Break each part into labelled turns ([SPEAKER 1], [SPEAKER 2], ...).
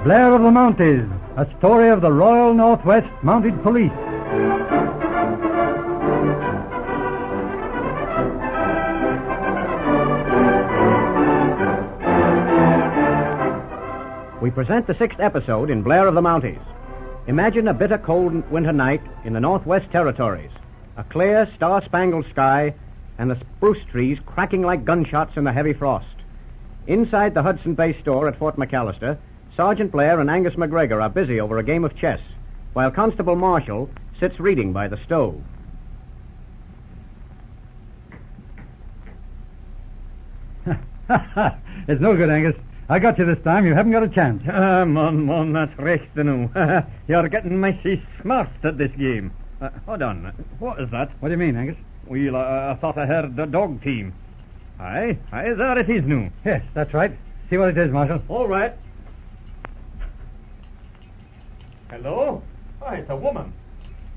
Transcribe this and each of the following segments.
[SPEAKER 1] Blair of the Mounties, a story of the Royal Northwest Mounted Police.
[SPEAKER 2] We present the 6th episode in Blair of the Mounties. Imagine a bitter cold winter night in the Northwest Territories. A clear, star-spangled sky and the spruce trees cracking like gunshots in the heavy frost. Inside the Hudson Bay store at Fort McAllister, Sergeant Blair and Angus McGregor are busy over a game of chess, while Constable Marshall sits reading by the stove.
[SPEAKER 1] It's no good, Angus. I got you this time. You haven't got a chance.
[SPEAKER 3] Mon, that's recht nu. You're getting mighty smart at this game. Hold on. What is that?
[SPEAKER 1] What do you mean, Angus?
[SPEAKER 3] Well, I thought I heard the dog team. Aye, there it is nu.
[SPEAKER 1] Yes, that's right. See what it is, Marshal.
[SPEAKER 3] All right. Hello? Why, it's a woman.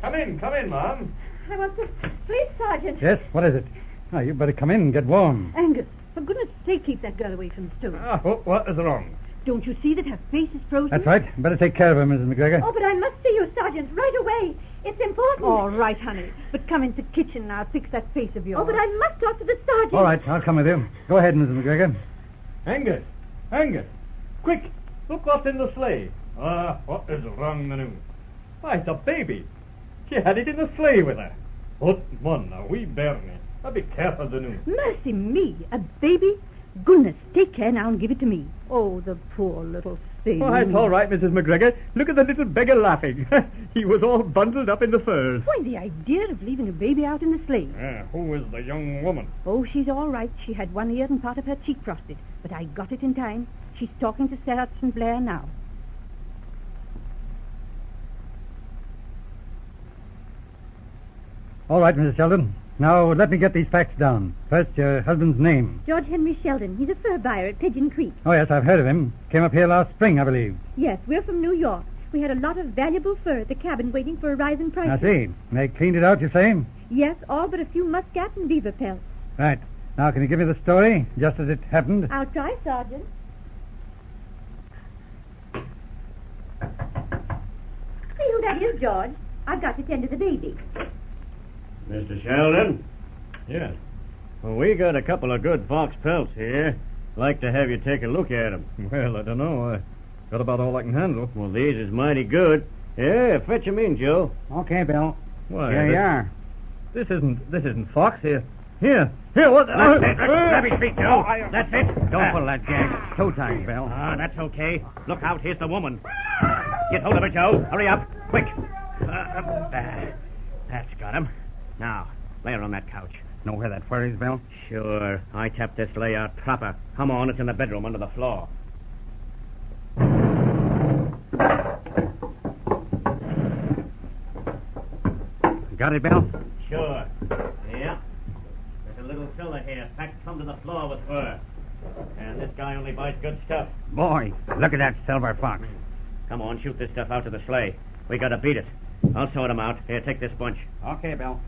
[SPEAKER 3] Come in, ma'am.
[SPEAKER 4] I want to... Please, Sergeant.
[SPEAKER 1] Yes, what is it? Oh, you better come in and get warm.
[SPEAKER 4] Angus, for goodness sake, keep that girl away from the stove.
[SPEAKER 3] What is wrong?
[SPEAKER 4] Don't you see that her face is frozen?
[SPEAKER 1] That's right. Better take care of her, Mrs. McGregor.
[SPEAKER 4] Oh, but I must see you, Sergeant, right away. It's important. All right, honey. But come into the kitchen and I'll fix that face of yours. Oh, but I must talk to the sergeant.
[SPEAKER 1] All right, I'll come with you. Go ahead, Mrs. McGregor.
[SPEAKER 3] Angus, quick, look what's in the sleigh. What is wrong now? Why, it's a baby. She had it in the sleigh with her. But, man, a wee bairnie. I'll be careful, the new.
[SPEAKER 4] Mercy me, a baby? Goodness, take care now and give it to me. Oh, the poor little thing.
[SPEAKER 3] Oh, it's all right, Mrs. McGregor. Look at the little beggar laughing. He was all bundled up in the furs.
[SPEAKER 4] Why, the idea of leaving a baby out in the sleigh.
[SPEAKER 3] Who is the young woman?
[SPEAKER 4] Oh, she's all right. She had one ear and part of her cheek frosted, but I got it in time. She's talking to Sergeant Blair now.
[SPEAKER 1] All right, Mrs. Sheldon. Now, let me get these facts down. First, your husband's name.
[SPEAKER 4] George Henry Sheldon. He's a fur buyer at Pigeon Creek.
[SPEAKER 1] Oh, yes, I've heard of him. Came up here last spring, I believe.
[SPEAKER 4] Yes, we're from New York. We had a lot of valuable fur at the cabin waiting for a rise in prices.
[SPEAKER 1] I see. They cleaned it out, you say?
[SPEAKER 4] Yes, all but a few muscat and beaver pelts.
[SPEAKER 1] Right. Now, can you give me the story, just as it happened?
[SPEAKER 4] I'll try, Sergeant. See who that is, George. I've got to tend to the baby.
[SPEAKER 2] Mr. Sheldon?
[SPEAKER 3] Yes.
[SPEAKER 2] Well, we got a couple of good fox pelts here. Like to have you take a look at 'em.
[SPEAKER 3] Well, I don't know. I got about all I can handle.
[SPEAKER 2] Well, these is mighty good. Yeah, fetch 'em in, Joe.
[SPEAKER 1] Okay, Bill.
[SPEAKER 3] Why,
[SPEAKER 1] Here you are.
[SPEAKER 3] This isn't fox here. Here, what?
[SPEAKER 2] Grab his feet, Joe. That's it.
[SPEAKER 1] Don't pull that gag. Toe time, Bill.
[SPEAKER 2] That's okay. Look out, here's the woman. Get hold of her, Joe. Hurry up, quick. That's got him. Now, lay her on that couch.
[SPEAKER 1] Know where that fur is, Bill?
[SPEAKER 2] Sure. I tapped this layout proper. Come on, it's in the bedroom under the floor.
[SPEAKER 1] Got it, Bill?
[SPEAKER 2] Sure. Yeah. There's a little filler here packed under the floor with fur. And this guy only buys good stuff.
[SPEAKER 1] Boy, look at that silver fox.
[SPEAKER 2] Come on, shoot this stuff out to the sleigh. We gotta beat it. I'll sort 'em out. Here, take this bunch.
[SPEAKER 1] Okay, Bill.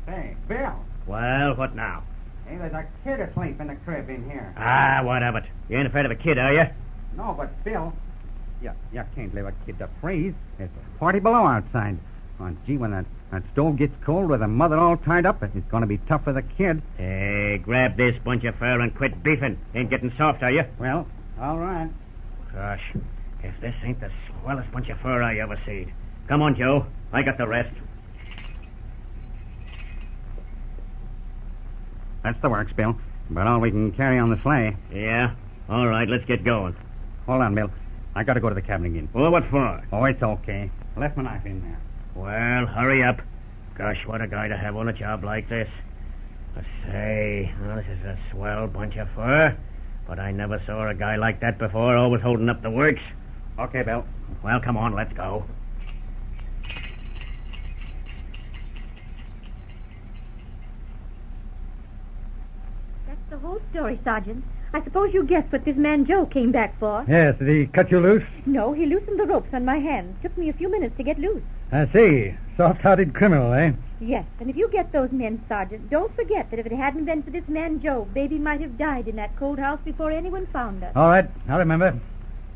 [SPEAKER 1] Hey, Bill.
[SPEAKER 2] Well, what now?
[SPEAKER 1] Hey, there's a kid asleep in the crib in here.
[SPEAKER 2] What of it? You ain't afraid of a kid, are you?
[SPEAKER 1] No, but Bill, you can't leave a kid to freeze. It's 40 below outside. Oh, gee, when that stove gets cold with the mother all tied up, it's going to be tough for the kid.
[SPEAKER 2] Hey, grab this bunch of fur and quit beefing. Ain't getting soft, are you?
[SPEAKER 1] Well, all right.
[SPEAKER 2] Gosh, if this ain't the swellest bunch of fur I ever seen. Come on, Joe. I got the rest.
[SPEAKER 1] That's the works, Bill. But all we can carry on the sleigh.
[SPEAKER 2] Yeah? All right, let's get going.
[SPEAKER 1] Hold on, Bill. I got to go to the cabin again.
[SPEAKER 2] Well, what for?
[SPEAKER 1] Oh, it's okay. I left my knife in there.
[SPEAKER 2] Well, hurry up. Gosh, what a guy to have on a job like this. I say, well, this is a swell bunch of fur. But I never saw a guy like that before, always holding up the works.
[SPEAKER 1] Okay, Bill.
[SPEAKER 2] Well, come on, let's go.
[SPEAKER 4] That's the whole story, Sergeant. I suppose you guessed what this man Joe came back for.
[SPEAKER 1] Yes, did he cut you loose?
[SPEAKER 4] No, he loosened the ropes on my hands. Took me a few minutes to get loose.
[SPEAKER 1] I see. Soft-hearted criminal, eh?
[SPEAKER 4] Yes, and if you get those men, Sergeant, don't forget that if it hadn't been for this man Joe, Baby might have died in that cold house before anyone found us.
[SPEAKER 1] All right, I'll remember.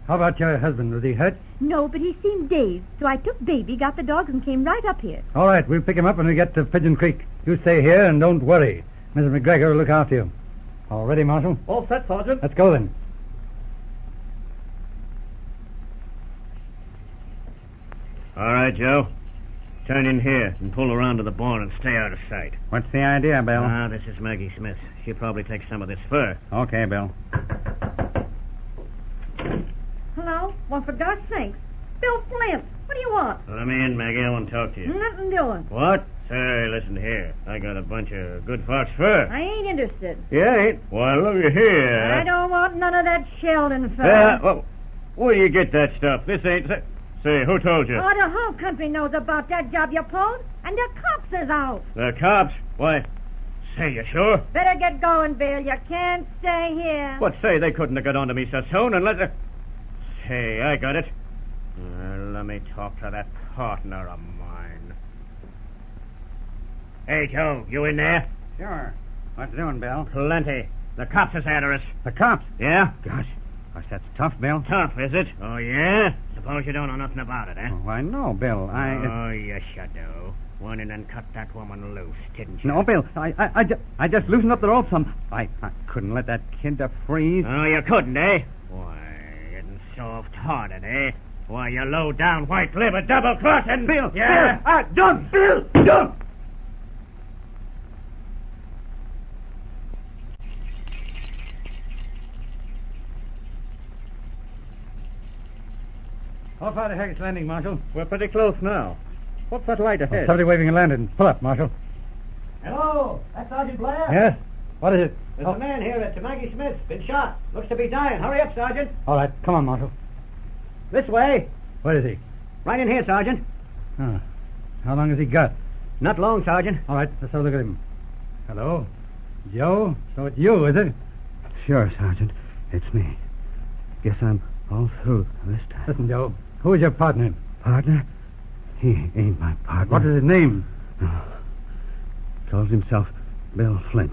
[SPEAKER 1] How about your husband? Was he hurt?
[SPEAKER 4] No, but he seemed dazed. So I took Baby, got the dogs, and came right up here.
[SPEAKER 1] All right, we'll pick him up when we get to Pigeon Creek. You stay here and don't worry. Mrs. McGregor will look after you. All ready, Marshal?
[SPEAKER 3] All set, Sergeant.
[SPEAKER 1] Let's go then.
[SPEAKER 2] All right, Joe. Turn in here and pull around to the barn and stay out of sight.
[SPEAKER 1] What's the idea, Bill?
[SPEAKER 2] This is Maggie Smith. She'll probably take some of this fur.
[SPEAKER 1] Okay, Bill.
[SPEAKER 4] Hello? Well, for God's sakes. Bill Flint, what do you want?
[SPEAKER 2] Let me in, Maggie. I want to talk to you.
[SPEAKER 4] Nothing doing.
[SPEAKER 2] What? Say, listen here. I got a bunch of good fox fur.
[SPEAKER 4] I ain't interested.
[SPEAKER 2] You ain't? Why, look here.
[SPEAKER 4] I don't want none of that Sheldon fur.
[SPEAKER 2] Well, where do you get that stuff? This ain't... Say, who told you?
[SPEAKER 4] Oh, the whole country knows about that job you pulled, and the cops is out.
[SPEAKER 2] The cops? Why, say, you sure?
[SPEAKER 4] Better get going, Bill. You can't stay here.
[SPEAKER 2] What, say, they couldn't have got onto me so soon unless... Say, I got it. Let me talk to that partner of mine. Hey, Joe, you in there?
[SPEAKER 1] Sure. What's doing, Bill?
[SPEAKER 2] Plenty. The cops is after us.
[SPEAKER 1] The cops?
[SPEAKER 2] Yeah?
[SPEAKER 1] Gosh, that's tough, Bill.
[SPEAKER 2] Tough, is it? Oh, yeah? Suppose you don't know nothing about it, eh?
[SPEAKER 1] Why, no, Bill.
[SPEAKER 2] Oh, yes, you do. Went in and cut that woman loose, didn't you?
[SPEAKER 1] No, Bill. I just loosened up the rope some. I couldn't let that kid to freeze.
[SPEAKER 2] Oh, you couldn't, eh? Why, getting soft-hearted, eh? Why, you low-down white-liver double-crossing...
[SPEAKER 1] Bill!
[SPEAKER 2] Yeah?
[SPEAKER 1] Bill! Done! Bill! Done! How far to Haggets Landing, Marshal?
[SPEAKER 3] We're pretty close now. What's that light ahead?
[SPEAKER 1] Somebody waving a lantern. Pull up, Marshal.
[SPEAKER 2] Hello, that's Sergeant Blair.
[SPEAKER 1] Yes? What is it?
[SPEAKER 2] There's a man here at Maggie Smith. Been shot. Looks to be dying. Hurry up, Sergeant.
[SPEAKER 1] All right, come on, Marshal.
[SPEAKER 2] This way.
[SPEAKER 1] Where is he?
[SPEAKER 2] Right in here, Sergeant.
[SPEAKER 1] Oh. How long has he got?
[SPEAKER 2] Not long, Sergeant.
[SPEAKER 1] All right, let's have a look at him. Hello? Joe? So it's you, is it? Sure, Sergeant. It's me. Guess I'm all through this time. Listen, Joe. Who is your partner? Partner? He ain't my partner. What is his name? Oh. Calls himself Bill Flint.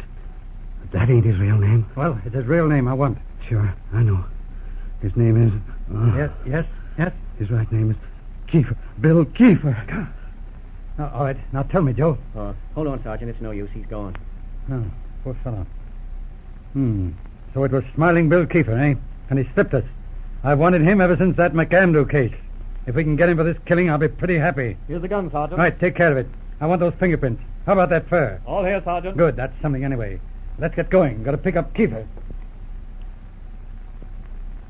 [SPEAKER 1] But that ain't his real name. Well, it's his real name I want. Sure, I know. His name is... Yes. His right name is Kiefer. Bill Kiefer. All right, now tell me, Joe.
[SPEAKER 2] Hold on, Sergeant. It's no use. He's gone.
[SPEAKER 1] Oh, poor fellow. So it was Smiling Bill Kiefer, eh? And he slipped us. I've wanted him ever since that McAndrew case. If we can get him for this killing, I'll be pretty happy.
[SPEAKER 3] Here's the gun, Sergeant.
[SPEAKER 1] All right, take care of it. I want those fingerprints. How about that fur?
[SPEAKER 3] All here, Sergeant.
[SPEAKER 1] Good, that's something anyway. Let's get going. Got to pick up Kiefer.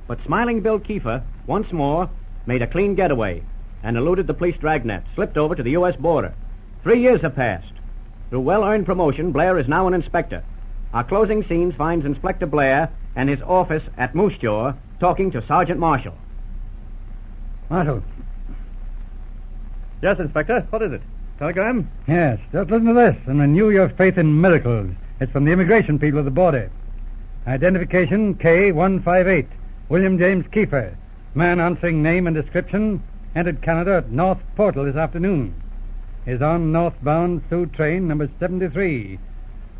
[SPEAKER 2] But Smiling Bill Kiefer, once more, made a clean getaway and eluded the police dragnet, slipped over to the U.S. border. 3 years have passed. Through well-earned promotion, Blair is now an inspector. Our closing scenes finds Inspector Blair and his office at Moose Jaw talking to Sergeant Marshall.
[SPEAKER 1] Marshal.
[SPEAKER 3] Yes, Inspector. What is it? Telegram?
[SPEAKER 1] Yes, just listen to this and renew your faith in miracles. It's from the immigration people at the border. Identification K158. William James Kiefer. Man answering name and description. Entered Canada at North Portal this afternoon. Is on northbound Sioux train number 73.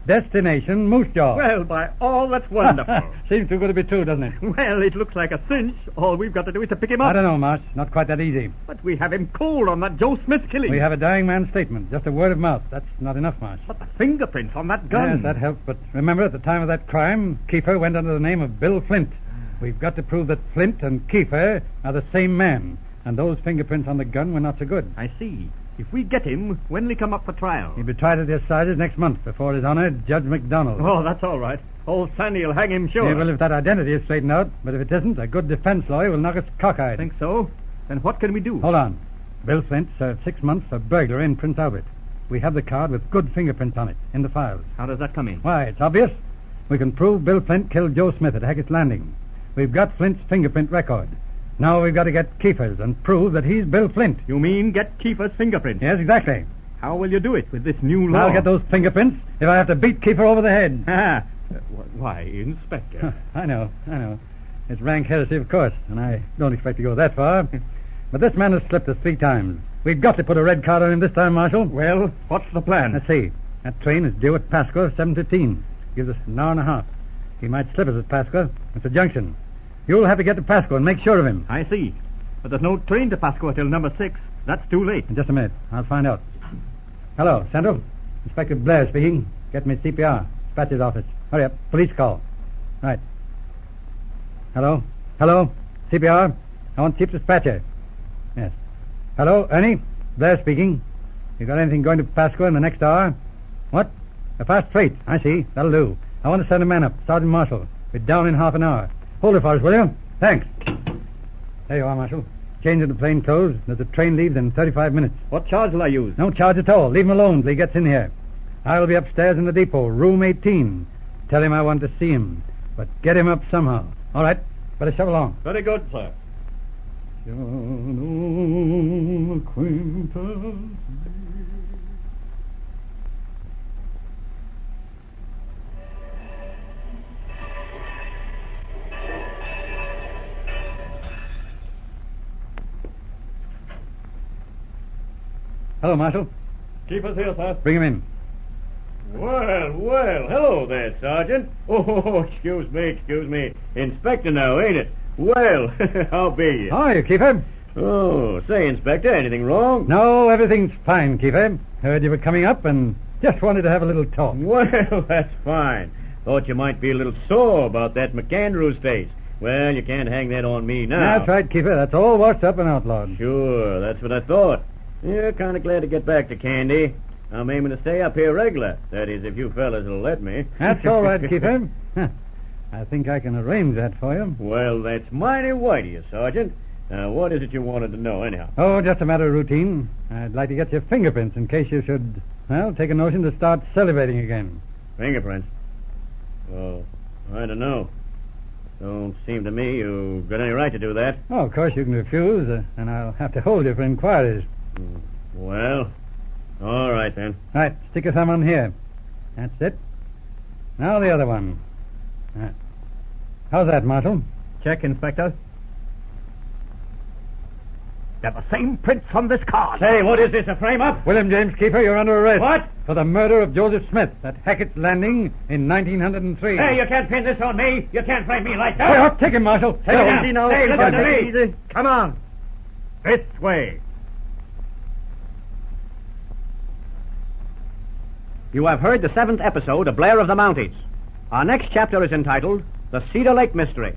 [SPEAKER 1] Destination Moose Jaw.
[SPEAKER 3] Well, by all that's wonderful.
[SPEAKER 1] Seems too good to be true, doesn't it?
[SPEAKER 3] Well, it looks like a cinch. All we've got to do is to pick him up.
[SPEAKER 1] I don't know, Marsh. Not quite that easy.
[SPEAKER 3] But we have him cold on that Joe Smith killing.
[SPEAKER 1] We have a dying man's statement. Just a word of mouth. That's not enough, Marsh.
[SPEAKER 3] But the fingerprints on that gun.
[SPEAKER 1] Yes, that helps. But remember, at the time of that crime, Kiefer went under the name of Bill Flint. We've got to prove that Flint and Kiefer are the same man. And those fingerprints on the gun were not so good.
[SPEAKER 3] I see. If we get him, when will he come up for trial?
[SPEAKER 1] He'll be tried at the assizes next month before His Honor, Judge McDonald.
[SPEAKER 3] Oh, that's all right. Old Sandy will hang him sure.
[SPEAKER 1] Yeah, well, if that identity is straightened out, but if it isn't, a good defense lawyer will knock us cockeyed.
[SPEAKER 3] Think so? Then what can we do?
[SPEAKER 1] Hold on. Bill Flint served 6 months for burglary in Prince Albert. We have the card with good fingerprints on it in the files.
[SPEAKER 3] How does that come in?
[SPEAKER 1] Why, it's obvious. We can prove Bill Flint killed Joe Smith at Haggets Landing. We've got Flint's fingerprint record. Now we've got to get Kiefer's and prove that he's Bill Flint.
[SPEAKER 3] You mean get Kiefer's fingerprints?
[SPEAKER 1] Yes, exactly.
[SPEAKER 3] How will you do it with this new law?
[SPEAKER 1] I'll get those fingerprints if I have to beat Kiefer over the head.
[SPEAKER 3] Why, Inspector?
[SPEAKER 1] I know. It's rank heresy, of course, and I don't expect to go that far. But this man has slipped us 3 times. We've got to put a red card on him this time, Marshal.
[SPEAKER 3] Well, what's the plan?
[SPEAKER 1] Let's see. That train is due at Pasco at 7:15. Gives us an hour and a half. He might slip us at Pasco. It's a junction. You'll have to get to Pasco and make sure of him.
[SPEAKER 3] I see. But there's no train to Pasco till number 6. That's too late.
[SPEAKER 1] In just a minute. I'll find out. Hello, Central. Inspector Blair speaking. Get me CPR. Dispatcher's office. Hurry up. Police call. Right. Hello? Hello? CPR? I want Chief Dispatcher. Yes. Hello, Ernie? Blair speaking. You got anything going to Pasco in the next hour? What? A fast freight. I see. That'll do. I want to send a man up. Sergeant Marshall. Be down in half an hour. Hold it for us, will you? Thanks. There you are, Marshal. Change into plain clothes. The train leaves in 35 minutes.
[SPEAKER 3] What charge will I use?
[SPEAKER 1] No charge at all. Leave him alone till he gets in here. I'll be upstairs in the depot, room 18. Tell him I want to see him. But get him up somehow. All right. Better shove along.
[SPEAKER 3] Very good, sir.
[SPEAKER 1] Hello, Marshal.
[SPEAKER 3] Keep us here, sir.
[SPEAKER 1] Bring him in.
[SPEAKER 3] Well, hello there, Sergeant. Oh, excuse me. Inspector now, ain't it? Well, how be you?
[SPEAKER 1] How are you, Keefer?
[SPEAKER 3] Oh, say, Inspector, anything wrong?
[SPEAKER 1] No, everything's fine, Keefer. Heard you were coming up and just wanted to have a little talk.
[SPEAKER 3] Well, that's fine. Thought you might be a little sore about that McAndrews face. Well, you can't hang that on me now.
[SPEAKER 1] That's right, Keefer. That's all washed up and outlawed.
[SPEAKER 3] Sure, that's what I thought. Yeah, kind of glad to get back to Candy. I'm aiming to stay up here regular. That is, if you fellas will let me.
[SPEAKER 1] That's all right, Keefer. I think I can arrange that for you.
[SPEAKER 3] Well, that's mighty white of you, Sergeant. Now, what is it you wanted to know, anyhow?
[SPEAKER 1] Oh, just a matter of routine. I'd like to get your fingerprints in case you should, well, take a notion to start salivating again.
[SPEAKER 3] Fingerprints? Oh, I don't know. Don't seem to me you've got any right to do that.
[SPEAKER 1] Oh, of course you can refuse, and I'll have to hold you for inquiries.
[SPEAKER 3] Well, all right then.
[SPEAKER 1] Right, stick your thumb on here. That's it. Now the other one. How's that, Marshal?
[SPEAKER 2] Check, Inspector. They're the same prints from this car.
[SPEAKER 3] Say, what is this, a frame-up?
[SPEAKER 1] William James Keefer, you're under arrest.
[SPEAKER 3] What?
[SPEAKER 1] For the murder of Joseph Smith at Haggets Landing in 1903.
[SPEAKER 3] Hey, you can't pin this on me. You can't frame me like that.
[SPEAKER 1] Hey, take him, Marshal.
[SPEAKER 3] Take it easy now. Hey, listen to me.
[SPEAKER 2] Easy. Come on.
[SPEAKER 3] This way.
[SPEAKER 2] You have heard the 7th episode of Blair of the Mounties. Our next chapter is entitled The Cedar Lake Mystery.